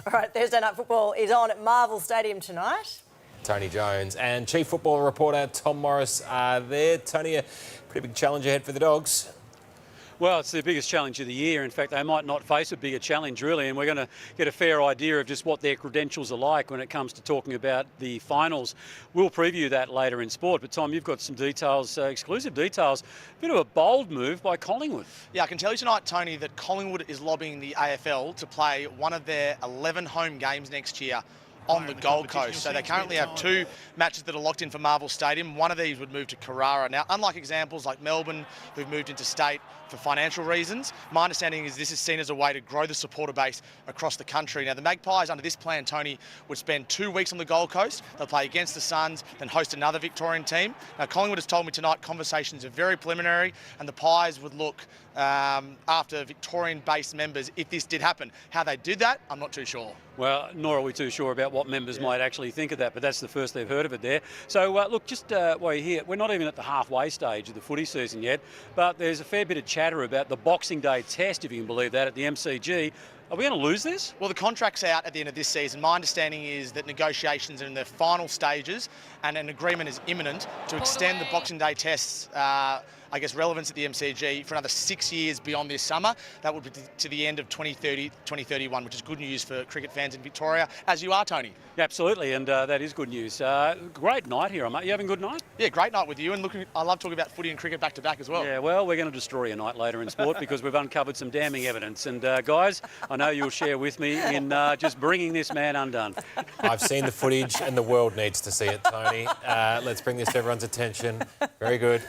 All right, Thursday Night Football is on at Marvel Stadium tonight. Tony Jones and Chief Football reporter Tom Morris are there. Tony, a pretty big challenge ahead for the Dogs. Well, it's the biggest challenge of the year. In fact, they might not face a bigger challenge, really, and we're going to get a fair idea of just what their credentials are like when it comes to talking about the finals. We'll preview that later in sport. But, Tom, you've got some details, exclusive details. A bit of a bold move by Collingwood. Yeah, I can tell you tonight, Tony, that Collingwood is lobbying the AFL to play one of their 11 home games next year on the Gold Coast. So they currently have 2 matches that are locked in for Marvel Stadium. One of these would move to Carrara. Now, unlike examples like Melbourne, who've moved into state for financial reasons, my understanding is this is seen as a way to grow the supporter base across the country. Now, the Magpies, under this plan, Tony, would spend 2 weeks on the Gold Coast. They'll play against the Suns, then host another Victorian team. Now, Collingwood has told me tonight conversations are very preliminary, and the Pies would look after Victorian-based members if this did happen. How they did that, I'm not too sure. Well, nor are we too sure about what members might actually think of that, but that's the first they've heard of it there. So, look, just while you're here, we're not even at the halfway stage of the footy season yet, but there's a fair bit of chatter about the Boxing Day test, if you can believe that, at the MCG. Are we going to lose this? Well, the contract's out at the end of this season. My understanding is that negotiations are in their final stages and an agreement is imminent to extend the Boxing Day tests, relevance at the MCG for another 6 years beyond this summer. That would be to the end of 2030, 2031, which is good news for cricket fans in Victoria, as you are, Tony. Yeah, absolutely, and that is good news. Great night here, mate. You having a good night? Yeah, great night with you, and I love talking about footy and cricket back to back as well. Yeah, well, we're going to destroy your night later in sport because we've uncovered some damning evidence. And guys, I know you'll share with me in just bringing this man undone. I've seen the footage and the world needs to see it, Tony. Let's bring this to everyone's attention. Very good.